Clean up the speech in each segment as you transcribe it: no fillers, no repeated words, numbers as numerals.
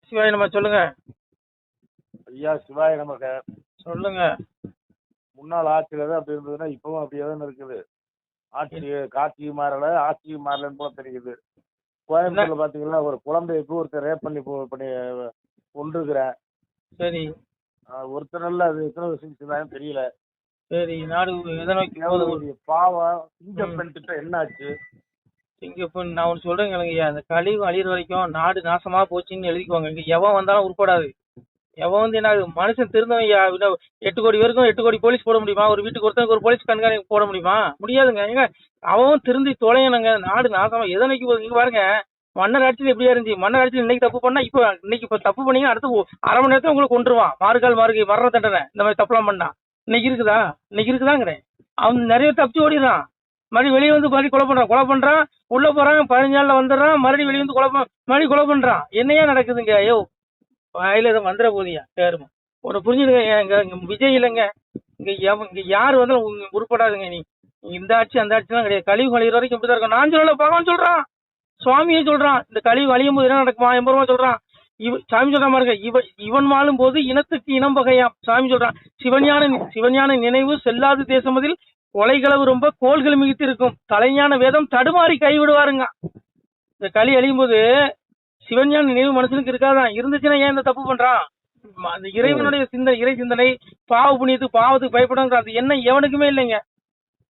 சிவாய நம்ம சொல்லுங்க. ஐயா சிவாய நமக. சொல்லுங்க. முன்னாள் ஆட்சியில தான் அப்படி இருந்ததுன்னா இப்பவும் அப்படியே தான் இருக்குது. காட்சியும் மாறல, ஆட்சியும் மாறலன்னு போல தெரியுது. கோயம்புத்தூர்ல பாத்தீங்கன்னா ஒரு குழந்தைக்கு ஒருத்தர் ரேப் பண்ணி கொண்டிருக்கிறேன். சரி. ஒருத்தர் இல்ல, அது எத்தனை வருஷம் தெரியல. சரி, நாடு எதை நோக்கி போகுது? பாவம். சிங்கப்பெண் திட்டம் என்ன ஆச்சு? சிங்கப்பெண் நான் ஒன்று சொல்றேங்க. அந்த கழிவு அழியிற வரைக்கும் நாடு நாசமா போச்சுன்னு எழுதிக்குவாங்க. இங்க எவன் வந்தாலும் உருப்படாது. எவன் வந்து என்ன மனுஷன் திருந்தவன் 8 கோடி பேருக்கும் 8 கோடி போலீஸ் போட முடியுமா? ஒரு வீட்டுக்கு ஒருத்தருக்கு ஒரு போலீஸ் கண்காணிப்பு போட முடியுமா? முடியாதுங்க. ஏங்க அவன் திருந்தி தொலையணுங்க. நாடு நாசமா எதை நோக்கி போகுது? இங்க பாருங்க, மன்னர் ஆட்சியில் எப்படியா இருந்துச்சு? மன்னர் ஆட்சியில் இன்னைக்கு தப்பு பண்ணா இன்னைக்கு தப்பு பண்ணீங்க, அடுத்து அரை மணி நேரத்துல உங்களுக்கு கொண்டுருவான். மாறுகை மரண தண்டனை. இந்த மாதிரி தப்புலாம் பண்ணா இன்னைக்கு இருக்குதாங்கிறேன். அவன் நிறைய தப்பிச்சு ஓடிடுறான். மறுபடியும் வெளியே வந்து மறுபடியும் கொலை பண்றான். உள்ள போறாங்க, 15 நாள்ல வந்துடுறான். மறுபடியும் வெளியே வந்து மறுபடியும் கொலை பண்றான். என்னையா நடக்குதுங்க? ஐயோ, வாயில எதுவும் வந்துட போதியா பேருமா உன புரிஞ்சுடுங்க. இங்க விஜய் இல்லைங்க. இங்க யாரு வந்தாலும் உருப்படாதுங்க. நீ இந்த ஆட்சி அந்த ஆட்சிலாம் கிடையாது. கழிவு அழிகிற வரைக்கும் இப்படிதான் இருக்கும். நான் சொல்லல, பகவான் சொல்றான், சுவாமியே சொல்றான். இந்த கழிவு அழியும் போது என்ன நடக்குமா? எம்பருமா சொல்றான். சாமி சொல்ற மாதிரி இவன் வாழும் போது இனத்துக்கு இனம் வகையாம். சாமி சொல்றான். சிவஞான நினைவு செல்லாது தேசமதில் கொலைகளவு ரொம்ப கோள்கள் மிகுத்து இருக்கும். தலைஞான வேதம் தடுமாறி கைவிடுவாருங்க. இந்த களி அழியும் போது சிவஞான நினைவு மனுஷனுக்கு இருக்காதான். இருந்துச்சுன்னா ஏன் இந்த தப்பு பண்றான்? அந்த இறைவனுடைய சிந்தனை, இறை சிந்தனை, பாவத்துக்கு பயப்படுங்கிற அது என்ன எவனுக்குமே இல்லைங்க.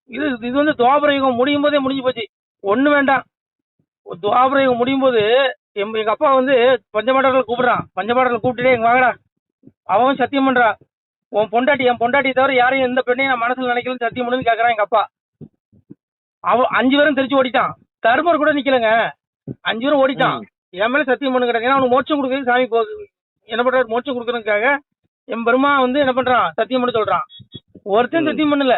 இது வந்து துவாபர யுகம் முடியும் போதே முடிஞ்சு போச்சு. ஒண்ணு வேண்டாம். துவாபர யுகம் முடியும் போது எங்க அப்பா வந்து பஞ்சபாடர்களை கூப்பிடுறான். பஞ்சபாடர்களை கூப்பிட்டுட்டே எங்க வாங்கடா. அவன் சத்தியம் பண்றா, என் பொண்டாட்டி தவிர யாரையும் எந்த பெண்ணையும் நான் மனசுல நினைக்கலன்னு சத்தியம் பண்ணுன்னு கேக்குறான் எங்க அப்பா. அவன் 5 பேரும் தெரிச்சு ஓடிட்டான். தர்மர் கூட நிக்கலங்க. 5 பேரும் ஓடிட்டான். என் மேல சத்தியம் பண்ணு கிடக்கு. ஏன்னா அவனுக்கு மோட்சம் கொடுக்குறது சாமி என்ன பண்றாரு? மோட்சம் கொடுக்கறதுக்காக என் பெருமா வந்து என்ன பண்றான்? சத்தியம் பண்ண சொல்றான். ஒருத்தன் சத்தியம் பண்ணல.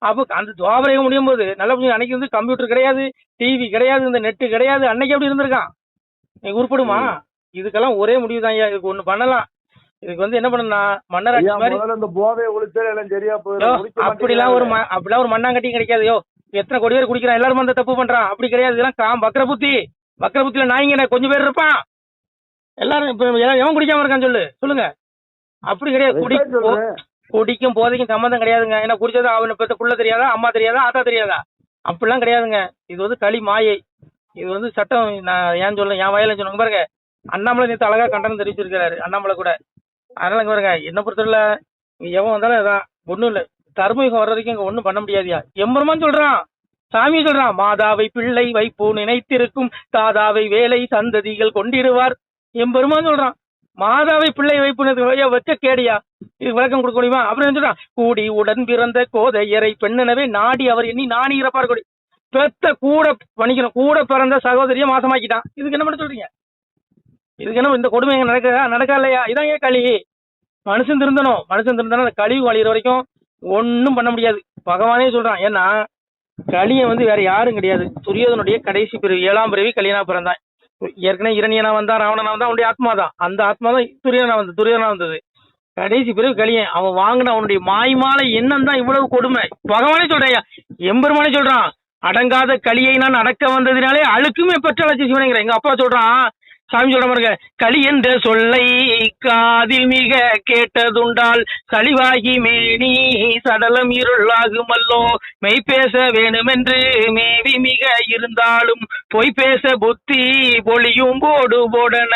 அப்போ அந்த துவாபரகம் முடியும் போது நல்லா அன்னைக்கு வந்து கம்ப்யூட்டர் கிடையாது, டிவி கிடையாது, இந்த நெட்டு கிடையாது. அன்னைக்கு எப்படி இருந்திருக்கான்? நீங்க உருப்படுமா? இதுக்கெல்லாம் ஒரே முடிவு தான். இதுக்கு ஒண்ணு பண்ணலாம். இதுக்கு வந்து என்ன பண்ணா, மன்னராட்சி மாதிரி அப்படிலாம் ஒரு மண்ணாங்கட்டியும் கிடைக்காதையோ. எத்தனை கோடி பேர் குடிக்கிறான், எல்லாரும் அந்த தப்பு பண்றான். அப்படி கிடையாது. இதெல்லாம் வக்ர புத்தியில நாய்ங்க கொஞ்சம் பேர் இருப்பான். எல்லாரும் இப்ப எவன் குடிக்காம இருக்கான்னு சொல்லுங்க. அப்படி கிடையாது. குடிக்கும் போதைக்கும் சம்மந்தம் கிடையாதுங்க. ஏன்னா குடிச்சது அவனை பெற்ற புள்ள தெரியாதா, அம்மா தெரியாதா, ஆத்தா தெரியாதா? அப்படிலாம் கிடையாதுங்க. இது வந்து களி மாயை. இது வந்து சட்டம். நான் ஏன் சொல்ல, என் வயல சொன்னாங்க பாருங்க. அண்ணாமலை நேற்று அழகா கண்டனம் தெரிவிச்சிருக்கிறாரு, அண்ணாமலை கூட. அதனால பாருங்க, என்ன பொறுத்தவரை எவன் வந்தாலும் இதான் ஒண்ணும் இல்லை. தர்மயுகம் வர்ற வரைக்கும் இங்க ஒண்ணும் பண்ண முடியாதியா. எம்பெருமான் சொல்றான், சாமி சொல்றான். மாதாவை பிள்ளை வைப்பு நினைத்திருக்கும் தாதாவை வேலை சந்ததிகள் கொண்டிடுவார். எம்பெருமான் சொல்றான். மாதாவை பிள்ளை வைப்பு வச்ச கேடியா? இதுக்கு விளக்கம் கொடுக்க முடியுமா? அப்புறம் சொல்றான், கூடி உடன் பிறந்த கோதையரை பெண்ணெனவே நாடி அவர் எண்ணி நாணி இறப்பார். கொடி பெத்த கூட பணிக்கணும். கூட பிறந்த சகோதரிய மாசமாக்கிட்டான். இதுக்கு என்ன பண்ண சொல்றீங்க? இதுக்கு என்ன இந்த கொடுமை நடக்கா இல்லையா? இதான் ஏன் களி. மனுஷன் திருந்தணும். அந்த கழிவு அழிகிற வரைக்கும் ஒன்னும் பண்ண முடியாது. பகவானே சொல்றான். ஏன்னா களியை வந்து வேற யாரும் கிடையாது. துரியோதனுடைய கடைசி பிறவி, 7ஆம் பிறவி கலியனா பிறந்தான். ஏற்கனவே இரணியனா வந்தா, ராவணனா வந்தா, அவனுடைய ஆத்மா தான். அந்த ஆத்மா தான் துரியோதனா வந்தது. கடைசி பிறகு கலியன். அவன் வாங்கின அவனுடைய மாய்மாலை எண்ணம் தான் இவ்வளவு கொடுமை. பகவானே சொல்றேன், எம்பெருமானே சொல்றான். அடங்காத களியை நான் அடக்க வந்ததினாலே அழுக்குமே பெற்ற லட்சம் சிவனைங்கிற எங்க அப்பா சொல்றான். சாமி சொல்ற பாருங்க, களி என்ற சொல்லை காதில் மிக கேட்டதுண்டால் கழிவாகி மேனி சடலம் இருளாகுமல்லோ. மெய் பேச வேணுமென்று மேவி மிக இருந்தாலும் பொய் பேச புத்தி பொழியும் போடன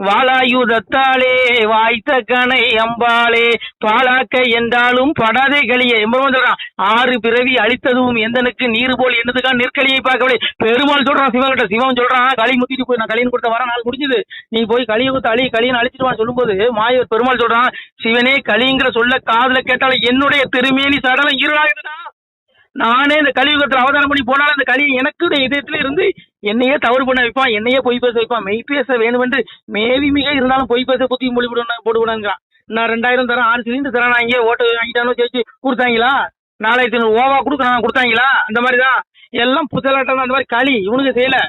வாளாயுதத்தாலே வாய்த்த கனை அம்பாளே பாலாக்க என்றாலும் படாதே களியை. சொல்றான், 6 பிறவி அழித்ததும் எந்தனுக்கு நீர் போல் என்னதுக்கான நெற்களியை பார்க்கவில்லை. பெருமாள் சொல்றான் சிவன்கிட்ட. சிவன் சொல்றான், களி முத்திட்டு போய் நான் களின்னு கொடுத்த வர நாள் முடிஞ்சது, நீ போய் களியை குத்து களியை அழிச்சிட்டு சொல்லும் போது மாயவர் பெருமாள் சொல்றான், சிவனே களிங்கிற சொல்ல காதுல கேட்டாலும் என்னுடைய திருமேனி சடலம் இருளாகுதுடா. நானே இந்த கலியுகத்தில் அவதாரம் பண்ணி போனாலும் அந்த களியை எனக்கு இதயத்துல இருந்து என்னையே தவறு பண்ண வைப்பான், என்னையே பொய் பேச வைப்பான். மெய் பேச வேணும் என்று மேவி மிக இருந்தாலும் பொய் பேச புத்தி மொழி போடுவிடாங்கிறான். நான் 2000 தரேன், 6 சிலிண்டர் தரேன், நான் இங்கே ஓட்டு வாங்கிட்டானோ ஜெயிச்சு கொடுத்தாங்களா? 4500 ஓவா கொடுத்தாங்களா? அந்த மாதிரிதான் எல்லாம் புத்தலாட்டம். அந்த மாதிரி களி இவனுக்கு செய்யல.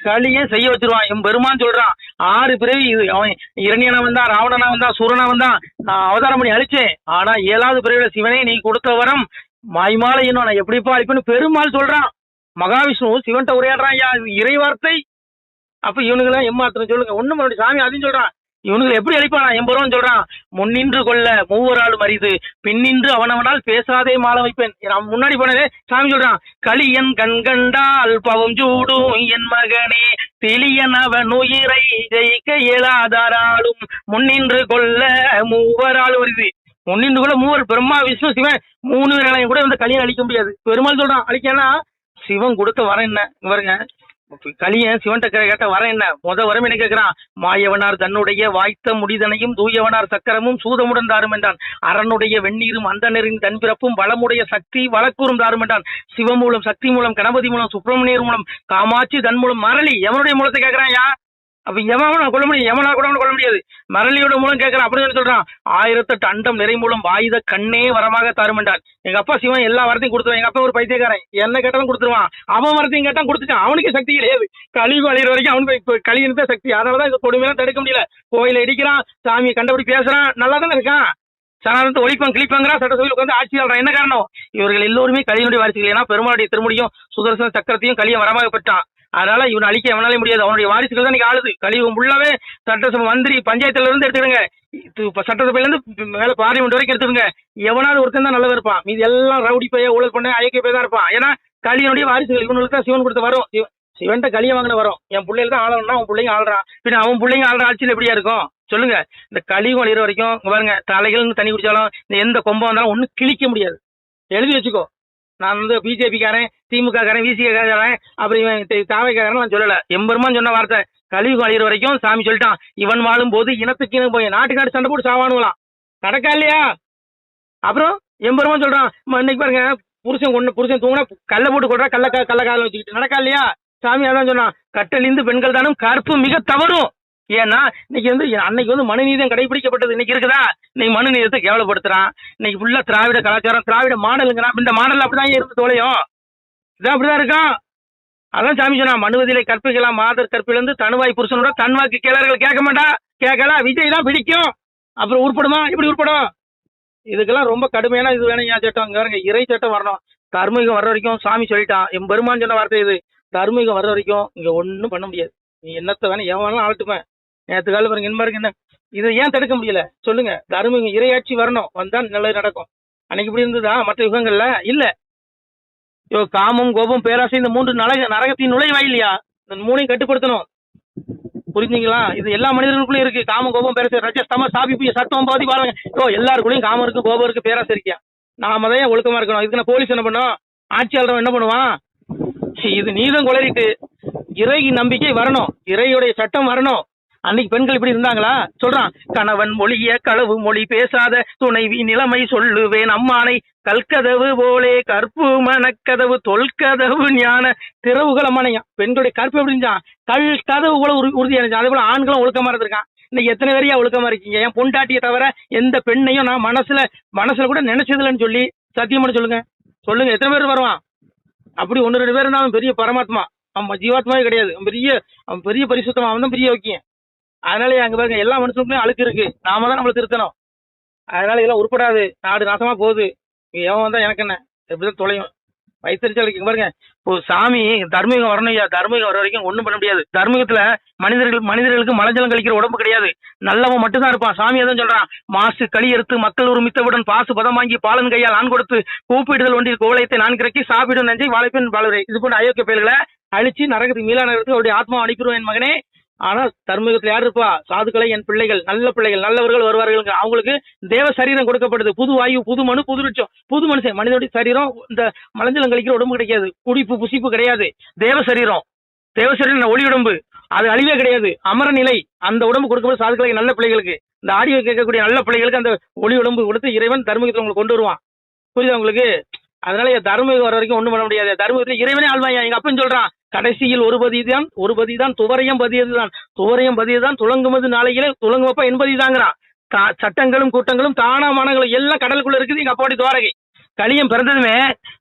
களியே செய்ய வச்சிருவான். என் பெருமான் சொல்றான், 6 பிறவி அவன் இரணியனா வந்தான், ராவணனா வந்தான், சூரனா வந்தான், நான் அவதாரம் பண்ணி அழிச்சேன். ஆனா 7வது பிறவில சிவனே நீ கொடுத்த வரம் மாய்மாலை இன்னும் நான் எப்படிப்பா அழிப்பேன்னு பெருமாள் சொல்றான். மகாவிஷ்ணு சிவன்கிட்ட உரையாடுறான். இறை வார்த்தை அப்ப இவனுங்களாம் எம்மாத்திரம் சொல்லுங்க. ஒண்ணும் பண்ண சாமி அதையும் சொல்றான். இவனுங்களை எப்படி அழிப்பானா? 80 ரூபான்னு சொல்றான். முன்னின்று கொள்ள மூவராலும் அரிது, பின்னின்று அவனவனால் பேசாதே மால வைப்பேன். நான் முன்னாடி போனதே சாமி சொல்றான். களியன் கண்கண்டால் பவம் சூடும் என் மகனே, தெளியன் அவன் உயிரை ஜெயிக்க இயலாதாராலும் முன்னின்று கொள்ள மூவராலும் அரிது. முன்னின்று கொள்ள மூவர், பிரம்மா விஷ்ணு சிவன் 3 பேராலையும் கூட இந்த களியன் அழிக்க முடியாது. பெருமாள் சொல்றான் அழிக்கனா. சிவன் கொடுத்த வரம் என்ன பாருங்க. கலியன் சிவன்ட்ட கேட்ட வரம் என்ன? வரம் என்ன கேட்கிறான்? மாயவனார் தன்னுடைய வாய்த்த முடிதனையும் தூயவனார் சக்கரமும் சூதமுடன் தாரும் என்றான். அரணுடைய வெந்நீரும் அந்தனரின் கண்பிறப்பும் வளமுடைய சக்தி வழக்கூறும் தாரும் என்றான். சிவமூலம், சக்தி மூலம், கணபதி மூலம், சுப்பிரமணியர் மூலம், காமாட்சி தன் மூலம், மரளி எவனுடைய மூலத்தை கேட்கிறான். யா அப்ப எவனா கொள்ள முடியும்? எவனா கூட கொள்ள முடியாது. மரளியோட மூலம் கேட்கறான். அப்படின்னு சொல்றான். 1008 அண்டம் நிறை மூலம் வாயுத கண்ணே வரமாக தாரும் என்றான். எங்க அப்பா சிவன் எல்லா வரத்தையும் கொடுத்துருவான். எங்க அப்பா ஒரு பைத்தியக்காரன், என்ன கேட்டாலும் கொடுத்துருவான். அவன் வரத்தையும் கேட்டான், கொடுத்துட்டான். அவனுக்கு சக்தி கிடையாது. கழிவு அழிகிற வரைக்கும் அவனுக்கு கழிவுதான் சக்தி. அதனாலதான் இந்த கொடுமையெல்லாம் தடுக்க முடியல. கோயில இடிக்கிறான், சாமியை கண்டபடி பேசுறான், நல்லா தானே இருக்கான். சனாதனத்தை ஒழிப்பம் கிளிப்பங்கிறா, சட்டசபையில் வந்து ஆட்சி ஆள்றான். என்ன காரணம்? இவர்கள் எல்லோருமே கலியனுடைய வாரிசுகள். ஏன்னா பெருமாளுடைய திருமுடியும் சுதர்சன சக்கரத்தையும் கலியை வரமாக பெற்றான். அதனால இவன் அழிக்க எவனாலே முடியாது. அவனுடைய வாரிசுகள் தான் இன்னைக்கு ஆளுது. கலியுகம் ஃபுல்லாவே சட்டசபை மந்திரி பஞ்சாயத்துல இருந்து எடுத்துடுங்க, சட்டசபையில இருந்து மேல பார்லிமெண்ட் வரைக்கும் எடுத்துடுங்க. எவனாவது ஒருத்தன் தான் நல்லதா இருப்பான். மீது எல்லாம் ரவுடி பைய ஊழல் பண்ண அயக்க பைய தான் இருப்பான். ஏன்னா கலியனுடைய வாரிசுகள். இவனுக்கு தான் சிவன் கொடுத்த வரும். சிவன்ட்ட கலியை வாங்கின வரும். என் பிள்ளைகள் தான் ஆளணும்னா அவன் பிள்ளைங்க ஆள்றான். பின்ன அவன் பிள்ளைங்க ஆள்ற ஆட்சியில் எப்படியா இருக்கும் சொல்லுங்க? இந்த கலியுகம் அழிகிற வரைக்கும் பாருங்க, தலைகள் தண்ணி குடிச்சாலும் இந்த எந்த கொம்பம் வந்தாலும் ஒன்னும் கிழிக்க முடியாது. எழுதி வச்சுக்கோ. நான் வந்து பிஜேபி காரன், திமுக காரன், விசிக காரன், அப்புறம் இவன் தாவைக்காரன் நான் சொல்லல. எம்பெருமான் சொன்ன வார்த்தை. கலியுகம் அழிகிற வரைக்கும் சாமி சொல்லிட்டான். இவன் வாழும் போது இனத்துக்கு போய் நாட்டுக்காடு சண்டை போட்டு சாவானுலாம். நடக்கா இல்லையா? அப்புறம் எம்பெருமான் சொல்றான். இன்னைக்கு பாருங்க, புருஷன் தூங்கினா கல்ல போட்டு கொள்றா, கல்ல காலம் வச்சுக்கிட்டு. நடக்கா இல்லையா? சாமி அதான் சொன்னான். கட்டழிந்து பெண்கள் தானும் கற்பு மிக தவறும். ஏன்னா இன்னைக்கு வந்து அன்னைக்கு வந்து மனுநீதம் கடைபிடிக்கப்பட்டது. இன்னைக்கு இருக்குதா? இன்னைக்கு மனுநீதத்தை கேவலப்படுத்துறான். இன்னைக்கு ஃபுல்லா திராவிட கலாச்சாரம், திராவிட மாடலுங்கிறான். இந்த மாடல் அப்படிதான் இருந்து தோலையும் இதான் அப்படிதான் இருக்கும். அதான் சாமி சொன்னா, மனுவதிலை கற்பிக்கலாம் மாதர் கற்பிலிருந்து தனுவாய் புருஷனோட தன்வாக்கு கேளர்கள் கேட்க மாட்டா. கேட்கலாம், விஜய் தான் பிடிக்கும். அப்புறம் உருப்படுமா? இப்படி உருப்படும். இதுக்கெல்லாம் ரொம்ப கடுமையான இது வேணும். ஏன் சட்டம் இங்க பாருங்க, இறை சட்டம் வரணும். தர்மீகம் வர்ற வரைக்கும் சாமி சொல்லிட்டான். என் பெருமான் சொன்ன வார்த்தை இது. தர்மீகம் வர்ற வரைக்கும் இங்க ஒன்னும் பண்ண முடியாது. நீ என்னத்த வேணும் எவன் வேணாலும் ஆளட்டுப்பேன். நேற்று காலம் பாருங்க, என்ன பாருங்க, என்ன இதை ஏன் தடுக்க முடியல சொல்லுங்க? தர்மீகம் இறையாட்சி வரணும், வந்தா நல்லது நடக்கும். அன்னைக்கு இப்படி இருந்ததா மற்ற யுகங்கள்ல? இல்ல. காமம், கோபம், பேராசை, இந்த 3 நரகத்தின் நுழைவாயில்லையா? இந்த 3ஐயும் கட்டுப்படுத்தணும். புரிஞ்சுங்களா? இது எல்லா மனிதர்களுக்குள்ளயும் இருக்கு. காமம், கோபம், பேராசை, ரஜஸ்தம சாபிப்பிய சத்தம் பாதி பாருங்க. எல்லாருக்குள்ளயும் காமம் இருக்கு, கோபம் இருக்கு, பேராசை இருக்கியா? நாம தான் ஒழுக்கமா இருக்கணும். இதுக்கு நான் போலீஸ் என்ன பண்ணும்? ஆட்சியாளர் என்ன பண்ணுவான்? இது நீதம் குளறிட்டு இறை நம்பிக்கை வரணும், இறையுடைய சட்டம் வரணும். அன்னைக்கு பெண்கள் இப்படி இருந்தாங்களா? சொல்றான். கணவன் மொழிய களவு மொழி பேசாத துணைவி நிலைமை சொல்லுவேன் அம்மானை, கல்கதவு போலே கற்பு மனக்கதவு தொல்கதவு ஞான திறவுகளை மனையான். பெண்களுடைய கற்பு எப்படி இருந்தான்? கதவு போல உறுதியா இருந்துச்சு. அதே போல ஆண்களும் ஒழுக்கமா இருந்திருக்கான். இன்னைக்கு எத்தனை பேரையா ஒழுக்கமா இருக்கீங்க? என் பொண்டாட்டியை தவிர எந்த பெண்ணையும் நான் மனசுல கூட நினைச்சதில்லைன்னு சொல்லி சத்தியம் பண்ண சொல்லுங்க. சொல்லுங்க, எத்தனை பேர் வருவான்? அப்படி 1-2 பேர் இருந்தாலும் பெரிய பரமாத்மா. அவன் ஜீவாத்மாவே கிடையாது. அவன் பெரிய பரிசுத்தமா, அவன் தான் பெரிய வைக்கிய. அதனால அங்க பாருங்க, எல்லா மனுஷனுக்குமே அழுக்கு இருக்கு. நாம தான் நம்மளை திருத்தணும். அதனால இதெல்லாம் உருப்படாது. நாடு நாசமா போகுது. எவன் வந்தா எனக்கு என்ன? எப்படிதான் தொலையும்? வயிற்றுச்சல் இருக்கு பாருங்க. இப்போ சாமி தர்மீகம் வரணும் ஐயா. தர்மீகம் வர வரைக்கும் ஒண்ணும் பண்ண முடியாது. தர்மீகத்துல மனிதர்களுக்கு மலஜலம் கழிக்கிற உடம்பு கிடையாது. நல்லவன் மட்டும்தான் இருப்பான். சாமி எதுவும் சொல்றான். மாசு களி எடுத்து மக்கள் ஒரு மித்தவுடன் பாசு பதம் வாங்கி பாலன் கையால் ஆண் கொடுத்து கூப்பிடுதல் ஒன்றில் கோவலத்தை நான் கிறக்கி சாப்பிடும் நெஞ்சை வாழைப்பெண் வாழரை. இது போன்ற அயோக்கிய பெயர்களை அழிச்சு நரகத்துக்கு மீளா நரகத்துக்கு அவருடைய ஆத்மா அனுப்பிடுவேன் என் மகனே. ஆனா தர்மீகத்துல யாரு இருப்பா? சாதுக்களை, என் பிள்ளைகள், நல்ல பிள்ளைகள், நல்லவர்கள் வருவார்கள். அவங்களுக்கு தேவ சரீரம் கொடுக்கப்படுது. புது வாயு, புது மனு, புது ரிச்சம், புது மனுஷன். மனிதனுடைய சரீரம் இந்த மலஞ்சலம் கழிக்கிற உடம்பு கிடைக்காது. குடிப்பு புசிப்பு கிடையாது. தேவ சரீரம் ஒளி உடம்பு, அது அழிவே கிடையாது. அமர நிலை அந்த உடம்பு கொடுக்கப்படுது சாதுக்களை, நல்ல பிள்ளைகளுக்கு. இந்த ஆடியோ கேட்கக்கூடிய நல்ல பிள்ளைகளுக்கு அந்த ஒளி உடம்பு கொடுத்து இறைவன் தர்மீகத்துல உங்களுக்கு கொண்டு வருவான். புரியுதா உங்களுக்கு? அதனால தர்மீகம் வர வரைக்கும் ஒண்ணும் பண்ண முடியாது. தர்மீகத்துல இறைவனே ஆழ்வாயா. எங்க அப்பன்னு சொல்றான். கடைசியில் ஒரு பதி தான் துவரையம் பதியதுதான் துளங்குமது நாளையில துளங்குவப்ப என்பதி தாங்கிறான். சட்டங்களும் கூட்டங்களும் தானாமானங்களும் எல்லாம் கடலுக்குள்ள இருக்குது. எங்க அப்பாவுடைய துவாரகை. களியம் பிறந்ததுமே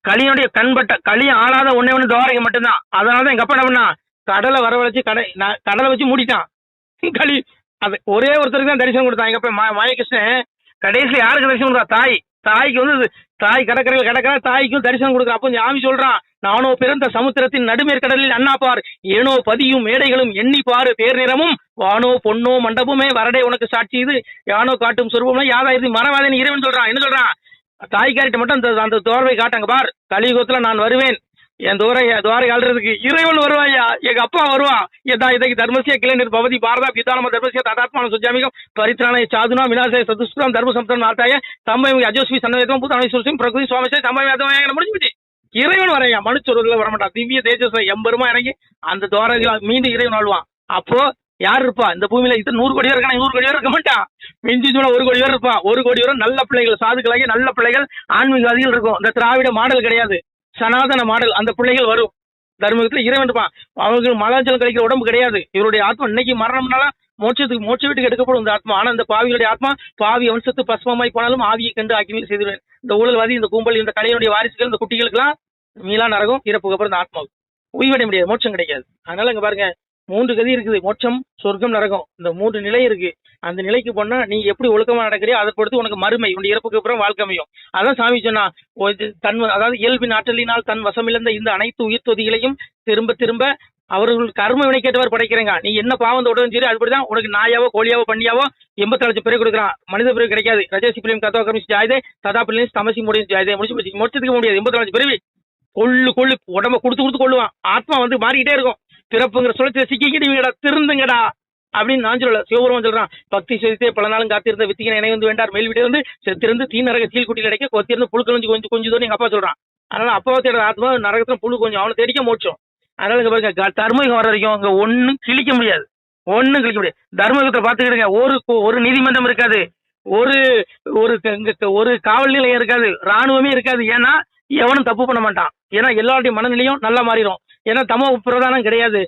களியனுடைய கண்பட்ட களியம் ஆளாத ஒண்ணு துவாரகை மட்டும்தான். அதனாலதான் எங்க அப்பா என்ன பண்ணா, கடலை வரவழைச்சு கடலை வச்சு மூடிட்டான். களி அது ஒரே ஒருத்தருக்கு தான் தரிசனம் கொடுத்தான். எங்க அப்பா மாயகிருஷ்ணன். கடைசியில யாருக்கு தரிசனம் கொடுத்தா? தாய்க்கு வந்து தாய் கடற்கரையில் கிடக்கிற தாய்க்கும் தரிசனம் கொடுக்குற. அப்போ சாமி சொல்றான், நானோ பிறந்த சமுத்திரத்தின் நடுமேற்கடலில் அண்ணாப்பார், ஏனோ பதியும் மேடைகளும் எண்ணி பாரு தேர் நிறமும், வானோ பொன்னோ மண்டபமே வரடே உனக்கு சாட்சி இது, யானோ காட்டும் சொருபமே யாதாயிரு மரவாதன் இறைவன் சொல்றான். என்ன சொல்றான்? தாய்க்காரிட்ட மட்டும் அந்த தோர்வை காட்டாங்க பார், கலியுகத்துல நான் வருவேன், என் துவாரை ஆள்றதுக்கு இறைவன் வருவாயா, எங்க அப்பா வருவான். எதா இதற்கு தர்மசிய கிளை பவதி பாரதா பிதானம தர்மசிய ததாத்மான சுஜாமிகம் பரித்ராணய சாதுனா விநாசய சதுஷ்கிரம் தர்ம சம்சம் நாத்தாய சம்பவம் அஜோஸ்மி சன்னவேதம் பூதானி சுருசிம் பிரகிருதி சுவாமிசை சம்பவம் முடிஞ்சு போச்சு. இறைவன் வரையா, மனுச்சொருல வரமாட்டான். திவ்ய தேஜஸ்ல எம்பெருமா இறங்கி அந்த துவாரங்களை மீண்டும் இறைவன் வாழ்வான். அப்போ யார் இருப்பா இந்த பூமியில? இது 100 கோடி பேர் இருக்கான, 100 கோடி பேர் இருக்க மாட்டான். மிஞ்சி சொன்னா 1 கோடி பேர் இருப்பான். 1 கோடி பேரும் நல்ல பிள்ளைகள், சாதுக்களாகி நல்ல பிள்ளைகள், ஆன்மீகவாதிகள் இருக்கும். இந்த திராவிட மாடல் கிடையாது, சனாதன மாடல். அந்த பிள்ளைகள் வரும். தர்மத்துல இறைவன் இருப்பான். அவங்களுக்கு மலாச்சலம் கழிக்கிற உடம்பு கிடையாது. இவருடைய ஆத்மா இன்னைக்கு மரணம்னால மோட்ச வீட்டுக்கு எடுக்கப்படும் இந்த ஆத்மா. ஆனா இந்த பாவிகளுடைய ஆத்மா பாவி வம்சத்து பஸ்மமாய் போனாலும் ஆவியை கண்டு ஆக்கி செய்துவேன். இந்த ஊழல்வாதி, இந்த கும்பல், இந்த கலையினுடைய வாரிசுகள், இந்த குட்டிகளுக்கெல்லாம் மீளா நரகம், இறப்புக்கு அப்புறம் இந்த ஆத்மாவுக்கு உய்வடைய முடியாது, மோட்சம் கிடைக்காது. அதனால இங்க பாருங்க, 3 கதி இருக்குது, மோட்சம், சொர்க்கம், நரகம். இந்த 3 நிலை இருக்கு. அந்த நிலைக்கு போனா நீ எப்படி ஒழுக்கமா நடக்கிறியோ அதை பொறுத்து உனக்கு மறுமை, உன்னுடைய இறப்புக்கு அப்புறம் வாழ்க்கை அமையும். அதான் சாமி சொன்னா, அதாவது இயல்பின் ஆற்றலினால் தன் வசமிழந்த இந்த அனைத்து உயிர் தொதிகளையும் திரும்ப திரும்ப அவர்கள் கர்ம வினைக்கேற்றவர் படைக்கிறேங்க. நீ என்ன பாவம் தொடரும் சரி, அதுபடிதான் உனக்கு நாயாவோ கோழியாவோ பண்ணியாவோ 84 லட்சம் பிறகு கொடுக்குறான். மனித பிறகு கிடைக்காது. ரஜசி பிள்ளையும் கத்தோ கர்மிச்சு ஜாயதே ததா பிள்ளையும் தமசி முடியும் ஜாயதே முடிச்சதுக்கு முடியாது. 84 லட்சம் பிறவி கொள்ளு உடம்ப கொடுத்து கொள்ளுவான். ஆத்மா வந்து மாறிக்கிட்டே இருக்கும். பிறப்புங்கிற சொல்லத்தை சிக்கிக்கிட்டீங்கடா, திருந்துங்கடா அப்படின்னு நான் சொல்லல, சிவபெருமான் சொல்றான். பக்தி செய்தே பல நாளும் காத்திருந்த வித்திகனை இணை வந்து வேண்டார் மேல் வீட்டை வந்து செத்திருந்து தீ நரக கீழ்குட்டியில் அடைக்க கொத்திருந்து புழு கொஞ்சம் எங்க அப்பா சொல்றான். அதனால அப்பாவை தேட ஆத்மா நரகத்துல புழு கொஞ்சம், அவனை தேடிக்க மோட்சம். அதனால இங்க பாருங்க, தர்மயுகம் வர வரைக்கும் இங்க ஒன்னும் கிழிக்க முடியாது. தர்மயுகத்தை பாத்துக்கிடுங்க. ஒரு நீதிமன்றம் இருக்காது, ஒரு காவல் நிலையம் இருக்காது, ராணுவமே இருக்காது. ஏன்னா எவனும் தப்பு பண்ண மாட்டான். ஏன்னா எல்லாருடைய மனநிலையும் நல்லா மாறிடும். ஏன்னா தமோ பிரதானம் கிடையாது,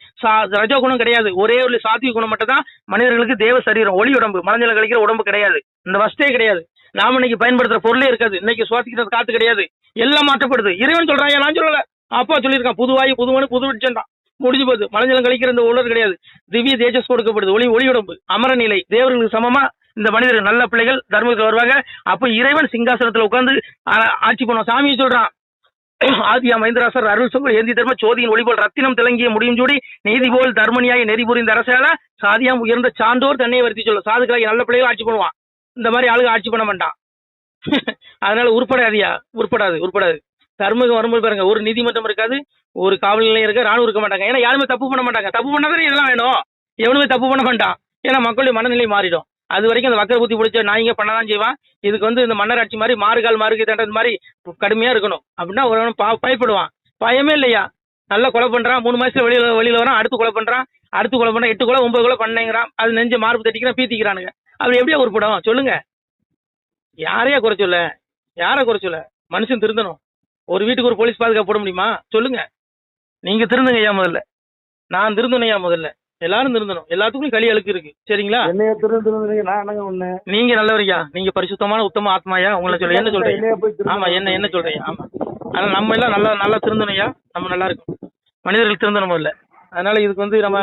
ரஜோ குணம் கிடையாது. ஒரே ஒரு சாத்விக குணம் மட்டும் தான் மனிதர்களுக்கு. தேவ சரீரம், ஒளி உடம்பு, மனநிலை கழிக்கிற உடம்பு கிடையாது. இந்த வஸ்தே கிடையாது. நாம இன்னைக்கு பயன்படுத்துற பொருளே இருக்காது. இன்னைக்கு சுவாசிக்கிறது காத்து கிடையாது. எல்லாம் மாற்றப்படுது. இறைவன் சொல்றான், நான் சொல்லல, அப்பா சொல்லியிருக்கான். புதுவாயு புதுமனு புது விட்சந்தான் முடிஞ்சு போகுது. மனநிலம் கழிக்கிற இந்த உலர் கிடையாது. திவ்ய தேஜஸ் கொடுக்கப்படுது, ஒளி உடம்பு, அமரநிலை. தேவர்களுக்கு சமமா இந்த மனிதர்கள் நல்ல பிள்ளைகள் தர்மத்தில் வருவாங்க. அப்ப இறைவன் சிங்காசனத்துல உட்கார்ந்து ஆட்சி பண்ணுவான். சாமியை சொல்றான், ஆதியா மகேந்திராசர் அருள் சொல் ஏந்தி தர்ம சோதியின் ஒளிபோல் ரத்தினம் திளங்கிய முடியும் ஜோடி நீதி போல் தர்மனியாய் நெறி புரிந்த அரசால சாதியாம் உயர்ந்த சான்றோர் தன்னை வருத்தி சொல்ல. சாதுக்களாகி நல்ல பிள்ளைகள் ஆட்சி பண்ணுவான். இந்த மாதிரி ஆளுங்க ஆட்சி பண்ண மாட்டான். அதனால உருப்படாது. தர்மகம் வரும்போது பாருங்க, ஒரு நீதிமன்றம் இருக்காது, ஒரு காவல் நிலையம் இருக்க, ராணுவம் இருக்க மாட்டாங்க. ஏன்னா யாருமே தப்பு பண்ண மாட்டாங்க. தப்பு பண்ணாதான் இதெல்லாம் வேணும். எவனுமே தப்பு பண்ண மாட்டான். ஏன்னா மக்களுடைய மனநிலை மாறிடும். அது வரைக்கும் அந்த வக்கர புத்தி பிடிச்ச நாய்ங்க பண்ணதான் செய்வான். இதுக்கு வந்து இந்த மன்னராட்சி மாதிரி மாறுகால் தண்டது மாதிரி கடுமையா இருக்கணும். அப்படின்னா ஒரு பயப்படுவான். பயமே இல்லையா, நல்லா கொலை பண்றான், 3 மாசத்துல வெளியில வரான், அடுத்து கொலை பண்றான், 8 கொலை 9 கொலை பண்ணேங்கிறான். அது நெஞ்ச மார்பு தட்டிக்கிறான், பீத்திக்கிறானுங்க. அப்படி எப்படியா உருப்படும் சொல்லுங்க? யாரையா குறை சொல்ல? மனுஷன் திருந்தணும். ஒரு வீட்டுக்கு ஒரு போலீஸ் பாதுகாப்பு போட முடியுமா சொல்லுங்க? நீங்க திருந்துங்க ஐயா முதல்ல, நான் திருந்தணும் ஐயா முதல்ல, எல்லாரும் திருந்தணும். எல்லாத்துக்கும் களி அழுக்கு இருக்கு, சரிங்களா? நீங்க நல்லவரையா, நீங்க பரிசுத்தமான உத்தம ஆத்மாயா, உங்களை சொல்ல என்ன சொல்றீங்க? ஆமா, என்ன சொல்றீங்க? ஆமா, ஆனா நம்ம எல்லாம் நல்லா திருந்தணும் ஐயா, நம்ம நல்லா இருக்கும். மனிதர்கள் திருந்தணும் முதல்ல. அதனால இதுக்கு வந்து நம்ம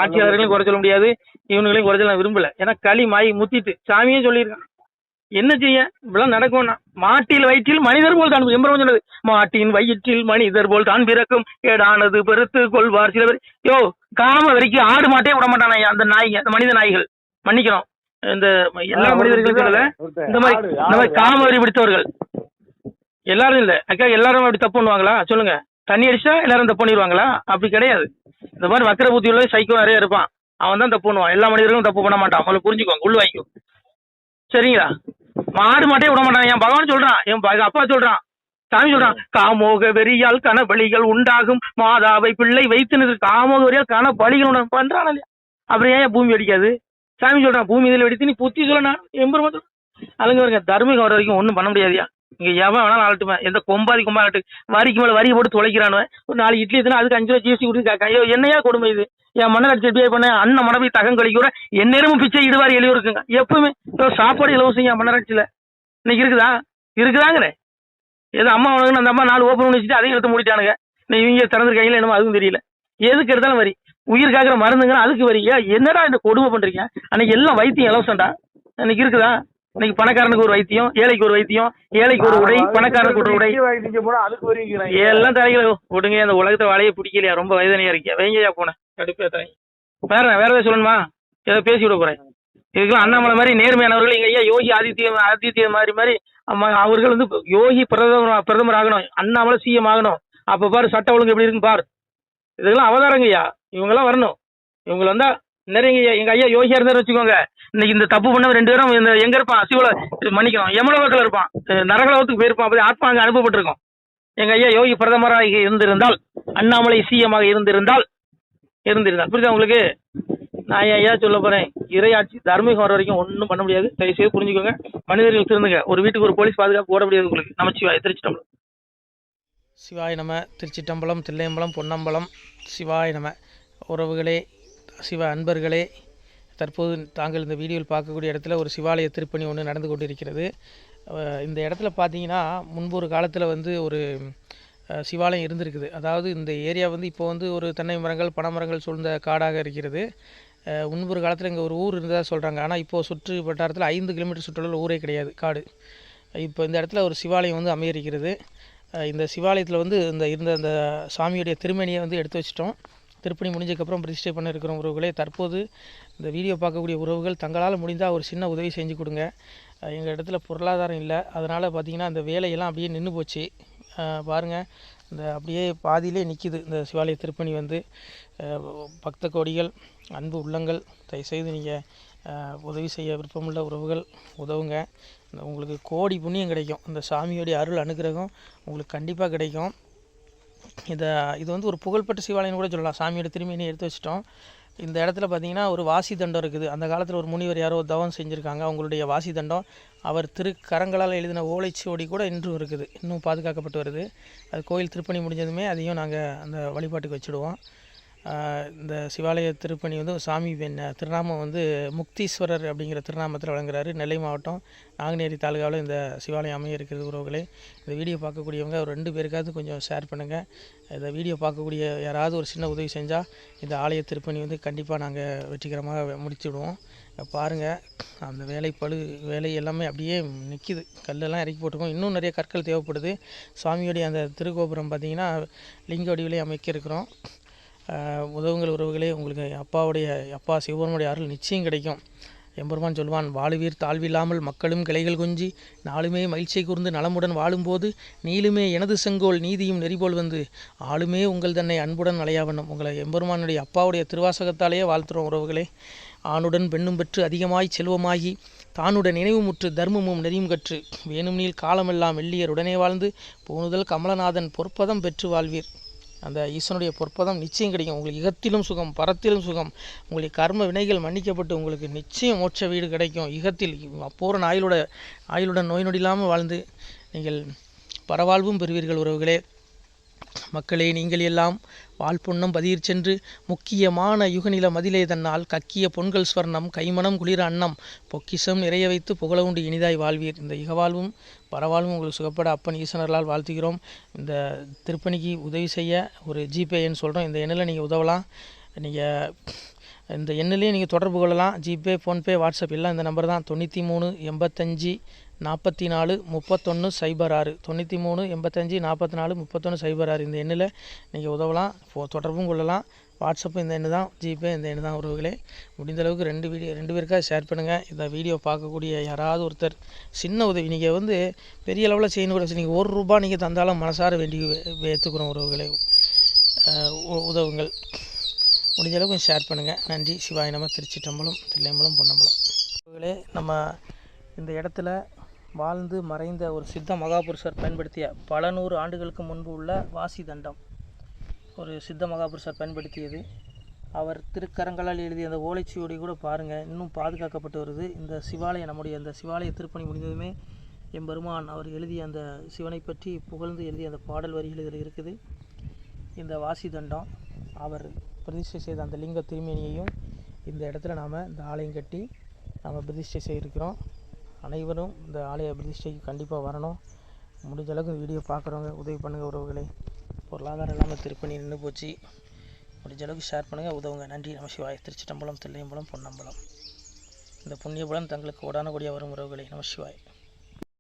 ஆட்சியாளர்களையும் குறை சொல்ல முடியாது, இவனுங்களையும் குறை சொல்ல விரும்பல. ஏன்னா களி மாயி முத்திட்டு சாமியே சொல்லியிருக்கான். என்ன செய்ய இப்பெல்லாம் நடக்கும்னா, மாட்டில் வயிற்றில் மனிதர் போல் தான் எம்பரம் சொன்னது. மாட்டின் வயிற்றில் மனிதர் போல் தான் பிறக்கும், ஏடானது பெருத்து கொள்வார் சில பேர். யோ, காம வரைக்கும் ஆடு மாட்டே விட மாட்டானா அந்த நாய்ங்க, அந்த மனித நாய்கள். மன்னிக்கணும், இந்த எல்லா மனிதர்களுக்கும் இந்த மாதிரி காம வரி பிடித்தவர்கள் எல்லாரும் இல்ல அக்கா. எல்லாரும் அப்படி தப்பு பண்ணுவாங்களா சொல்லுங்க? தண்ணி அடிச்சா எல்லாரும் தப்பு பண்ணிடுவாங்களா? அப்படி கிடையாது. இந்த மாதிரி வக்கர புத்தி உள்ள சைக்கோ நிறைய இருப்பான், அவன் தான் தப்பு பண்ணுவான். எல்லா மனிதர்களும் தப்பு பண்ண மாட்டான். அவங்களை புரிஞ்சுக்குவாங்க, உள்ள வாங்கிக்கும், சரிங்களா? ஆடு மாட்டே விட மாட்டான். என் பகவான் சொல்றான், என் அப்பா சொல்றான், சாமி சொல்றான், காமோக வெறியால் கனபலிகள் உண்டாகும், மாதாவை பிள்ளை வைத்து காமோக வெறியால் கனபலிகள் பண்றான் இல்லையா? அப்புறம் ஏன் பூமி வெடிக்காது? சாமி சொல்றான், பூமி இதில் வெடித்து நீ புத்தி சொல்ல. நான் எம்பெருமான் அலங்க வருங்க. தர்மீகம் வர வரைக்கும் ஒன்றும் பண்ண முடியாதியா. இங்க எவன் வேணாலும் ஆளட்டுமே, எந்த கொம்பாதி ஆளட்டு, வரிக்கு மேல வரி போட்டு தொலைக்கிறானுவன். ஒரு 4 இட்லி எத்தனை அதுக்கு 5 ரூபா ஜிஎஸ்டி கொடுத்து ஐயோ என்னையா கொடுமை இது? என் மன்னராட்சி எப்படி பண்ண அண்ணன் மனதை தகம் கழிக்கூட எந்நேரமும் பிச்சை இடுவார் எழுதி இருக்குங்க. எப்பவுமே சாப்பாடு இலவசம் என் மன்னராட்சியில இன்னைக்கு இருக்குதாங்கிறேன். ஏதோ அம்மா உனக்கு அந்த அம்மா 4 ஓப்பன் பண்ணி வச்சுட்டு அதையும் எடுத்து முடிட்டானுங்க. இவங்க திறந்துருக்காங்களா என்னமோ அதுவும் தெரியல. எதுக்கு எடுத்தாலும் வரி, உயிர் காக்கிற மருந்துங்க அதுக்கு வரி. என்னடா இந்த கொடுமை பண்றீங்க? அன்னைக்கு எல்லாம் வைத்தியம் இலவசம்டா, இன்னைக்கு இருக்குதா? இன்னைக்கு பணக்காரனுக்கு ஒரு வைத்தியம், ஏழைக்கு ஒரு வைத்தியம், ஏழைக்கு ஒரு உடை, பணக்காரனுக்கு ஒரு உடை, வாங்கிட்டு போனா அதுக்கு வருவீங்க. எல்லாம் தலைகளை விடுங்க. அந்த உலகத்தை வாழையே பிடிக்கலையா? ரொம்ப வயதனையா இருக்கியா? வைங்கய்யா போனேன் கடுப்பே தாய். வேற ஏதாவது சொல்லணுமா? ஏதோ பேசி விட போறேன். இதுக்கெல்லாம் அண்ணாமலை மாதிரி நேர்மையானவர்கள் எங்க ஐயா யோகி ஆதித்ய மாதிரி அவர்கள் வந்து யோகி பிரதமர் ஆகணும், அண்ணாமலை சிஎம் ஆகணும். அப்ப பாரு சட்ட ஒழுங்கு எப்படி இருக்குன்னு பாரு. இதுக்கெல்லாம் அவதாரங்க ஐயா, இவங்கெல்லாம் வரணும். இவங்க வந்தா நிறைய எங்க ஐயா யோகியா இருந்தாரு வச்சுக்கோங்க, இன்னைக்கு இந்த தப்பு பண்ண 2 பேரும் இந்த எங்க இருப்பான்? சிவல மன்னிக்கணும், யமலோகத்தில் இருப்பான், நரகலோகத்துக்கு போயிருப்பான். அப்படி ஆத்மா அங்க அனுப்பப்பட்டிருக்கும். எங்க ஐயா யோகி பிரதமராக இருந்திருந்தால், அண்ணாமலை சிஎமாக இருந்திருந்தால் புரியுதா உங்களுக்கு? நான் ஐயா சொல்ல போறேன், இறையாட்சி தர்மீகம் வர வரைக்கும் ஒன்றும் பண்ண முடியாது. தயவுசெய்து புரிஞ்சுக்கோங்க, மனிதர்கள் திருந்துங்க. ஒரு வீட்டுக்கு ஒரு போலீஸ் பாதுகாப்பு போட முடியாது உங்களுக்கு. நமச்சிவாய திருச்சிட்டம்பலம். சிவாய நம. திருச்சிட்டம்பலம், தில்லையம்பலம், பொன்னம்பலம். சிவாய நம. உறவுகளே, சிவ அன்பர்களே, தற்போது தாங்கள் இந்த வீடியோவில் பார்க்கக்கூடிய இடத்துல ஒரு சிவாலய திருப்பணி ஒன்று நடந்து கொண்டிருக்கிறது. இந்த இடத்துல பார்த்தீங்கன்னா முன்பு ஒரு காலத்தில் வந்து ஒரு சிவாலயம் இருந்திருக்குது. அதாவது இந்த ஏரியா வந்து இப்போ வந்து ஒரு தென்னை மரங்கள், பனைமரங்கள் சூழ்ந்த காடாக இருக்கிறது. முன்பொரு காலத்தில் இங்கே ஒரு ஊர் இருந்ததாக சொல்கிறாங்க. ஆனால் இப்போது சுற்று வட்டாரத்தில் 5 கிலோமீட்டர் சுற்றுலா ஊரே கிடையாது, காடு. இப்போ இந்த இடத்துல ஒரு சிவாலயம் வந்து அமையிருக்கிறது. இந்த சிவாலயத்தில் வந்து இருந்த அந்த சாமியுடைய திருமேனியை வந்து எடுத்து வச்சிட்டோம். திருப்பணி முடிஞ்சதுக்கப்புறம் பிரதிஷ்டை பண்ண இருக்கிற உறவுகளே, தற்போது இந்த வீடியோ பார்க்கக்கூடிய உறவுகள் தங்களால் முடிந்தால் ஒரு சின்ன உதவி செஞ்சு கொடுங்க. எங்கள் இடத்துல பொருளாதாரம் இல்லை, அதனால் பார்த்திங்கன்னா அந்த வேலையெல்லாம் அப்படியே நின்று போச்சு. பாருங்கள், இந்த அப்படியே பாதியிலே நிற்கிது இந்த சிவாலய திருப்பணி வந்து. பக்த கோடிகள், அன்பு உள்ளங்கள், தயவுசெய்து நீங்கள் உதவி செய்ய விருப்பமுள்ள உறவுகள் உதவுங்க. உங்களுக்கு கோடி புண்ணியம் கிடைக்கும். இந்த சாமியோடைய அருள் அனுகிரகம் உங்களுக்கு கண்டிப்பாக கிடைக்கும். இது வந்து ஒரு புகழ்பெற்ற சிவாலயம் கூட சொல்லலாம். சாமியோட திருமேனியை எடுத்து வச்சிட்டோம். இந்த இடத்துல பார்த்திங்கன்னா ஒரு வாசி தண்டம் இருக்குது. அந்த காலத்தில் ஒரு முனிவர் யாரோ தவம் செஞ்சுருக்காங்க. அவங்களுடைய வாசி தண்டம் அவர் திருக்கரங்களால் எழுதின ஓலைச்சுவடி கூட இன்றும் இருக்குது, இன்னும் பாதுகாக்கப்பட்டு வருது. அது கோயில் திருப்பணி முடிஞ்சதுமே அதையும் நாங்கள் அந்த வழிபாட்டுக்கு வச்சுடுவோம். இந்த சிவாலய திருப்பணி வந்து சாமி திருநாமம் வந்து முக்தீஸ்வரர் அப்படிங்கிற திருநாமத்தில் வழங்குறாரு. நெல்லை மாவட்டம் நாங்குநேரி தாலுகாவில் இந்த சிவாலயம் அமைய இருக்கிறது உறவுகளே. இந்த வீடியோ பார்க்கக்கூடியவங்க ஒரு 2 பேருக்காவது கொஞ்சம் ஷேர் பண்ணுங்கள். இந்த வீடியோ பார்க்கக்கூடிய யாராவது ஒரு சின்ன உதவி செஞ்சால் இந்த ஆலய திருப்பணி வந்து கண்டிப்பாக நாங்கள் வெற்றிகரமாக முடிச்சுடுவோம். பாருங்கள், அந்த வேலை எல்லாமே அப்படியே நிற்கிது. கல்லெல்லாம் இறக்கி போட்டிருக்கோம். இன்னும் நிறைய கற்கள் தேவைப்படுது. சுவாமியோடைய அந்த திருக்கோபுரம் பார்த்திங்கன்னா லிங்க வடிவிலே அமைக்க இருக்கிறோம். உதவுங்கள் உறவுகளே. உங்களுக்கு அப்பா சிவபெருமானுடைய அருள் நிச்சயம் கிடைக்கும். எம்பெருமான் சொல்வான், வாழுவீர் தாழ்வில்லாமல் மக்களும் கிளைகள் கொஞ்சி நாளுமே மகிழ்ச்சியை கூர்ந்து நலமுடன் வாழும்போது நீளுமே எனது செங்கோல் நீதியும் நெறிபோல் வந்து ஆளுமே உங்கள் தன்னை அன்புடன் அலையாவண்ணம். உங்களை எம்பெருமானுடைய அப்பாவுடைய திருவாசகத்தாலேயே வாழ்த்துறோம் உறவுகளே. ஆணுடன் பெண்ணும் பெற்று அதிகமாய் செல்வமாகி தானுடன் நினைவுமுற்று தர்மமும் நெறியும் கற்று வேணும் நீள் காலமெல்லாம் வெள்ளியர் உடனே வாழ்ந்து போனுதல் கமலநாதன் பொற்பதம் பெற்று வாழ்வீர். அந்த ஈசனுடைய பொற்பதம் நிச்சயம் கிடைக்கும். உங்களுக்கு இகத்திலும் சுகம், பரத்திலும் சுகம். உங்களுடைய கர்ம வினைகள் மன்னிக்கப்பட்டு உங்களுக்கு நிச்சயம் மோட்ச வீடு கிடைக்கும். இகத்தில் பூரண ஆயுளுடன் நோய் நொடி இல்லாமல் வாழ்ந்து நீங்கள் பரவாழ்வும் பெறுவீர்கள் உறவுகளே. மக்களே, நீங்கள் எல்லாம் வாழ்பொன்னம் பதியிற் சென்று முக்கியமான யுகநில மதிலே தன்னால் கக்கிய பொன்கள் ஸ்வர்ணம் கைமணம் குளிர அன்னம் பொக்கிஷம் நிறைய வைத்து புகழ உண்டு இனிதாய் வாழ்வீர். இந்த இகவாழ்வும் பரவாழ்வும் உங்களுக்கு சுகப்பட அப்பன் ஈசனர்களால் வாழ்த்துகிறோம். இந்த திருப்பணிக்கு உதவி செய்ய ஒரு ஜிபே எண் சொல்கிறோம். இந்த எண்ணில் நீங்கள் உதவலாம். நீங்கள் இந்த எண்ணிலேயே நீங்கள் தொடர்பு கொள்ளலாம். ஜிபே, ஃபோன்பே, வாட்ஸ்அப் எல்லாம் இந்த நம்பர் தான். 93 85 44 31 06 93 85 44 31 06. இந்த எண்ணில் நீங்கள் உதவலாம், தொடர்பும் கொள்ளலாம். வாட்ஸ்அப்பு இந்த எண்ணு தான், ஜிபே இந்த எண்ணு தான் உறவுகளே. முடிந்தளவுக்கு 2 பேருக்காக ஷேர் பண்ணுங்கள். இந்த வீடியோ பார்க்கக்கூடிய யாராவது ஒருத்தர் சின்ன உதவி, நீங்கள் வந்து பெரிய அளவில் செய்யணும் கூட, நீங்கள் ₹1 நீங்கள் தந்தாலும் மனசார வேண்டி ஏற்றுக்கிறோம் உறவுகளே. உதவுங்கள். முடிஞ்ச அளவுக்கு கொஞ்சம் ஷேர் பண்ணுங்கள். நன்றி. சிவாய நம. திருச்சிட்டம்பலம், தில்லையம்பலம், பொன்னம்பலம். உறவுகளே, நம்ம இந்த இடத்துல வாழ்ந்து மறைந்த ஒரு சித்த மகாபுருஷர் பயன்படுத்திய பல 100 ஆண்டுகளுக்கு முன்பு உள்ள வாசி தண்டம் ஒரு சித்த மகாபுருஷர் பயன்படுத்தியது. அவர் திருக்கரங்களால் எழுதிய அந்த ஓலைச்சுவடி கூட பாருங்கள், இன்னும் பாதுகாக்கப்பட்டு வருது. இந்த சிவாலயம், நம்முடைய அந்த சிவாலய திருப்பணி முடிந்ததுமே எம்பெருமான் அவர் எழுதிய அந்த சிவனை பற்றி புகழ்ந்து எழுதிய அந்த பாடல் வரிகள் இதில் இருக்குது. இந்த வாசி தண்டம் அவர் பிரதிஷ்டை செய்த அந்த லிங்க திருமேனியையும் இந்த இடத்துல நாம் இந்த ஆலயம் கட்டி நாம் பிரதிஷ்டை செய்திருக்கிறோம். அனைவரும் இந்த ஆலய பிரதிஷ்டைக்கு கண்டிப்பாக வரணும். முடிஞ்ச அளவுக்கு வீடியோ பார்க்குறவங்க உதவி பண்ணுங்கள் உறவுகளே. பொருளாதாரம் இல்லாமல் திருப்பணி நின்று போச்சு. முடிஞ்ச அளவுக்கு ஷேர் பண்ணுங்கள், உதவுங்க. நன்றி. நம சிவாய. திருச்சிட்டம்பலம், தில்லையம்பலம், பொன்னம்பலம். இந்த புண்ணிய பலன் தங்களுக்கு உடானக்கூடிய வரும் உறவுகளை நம சிவாய்.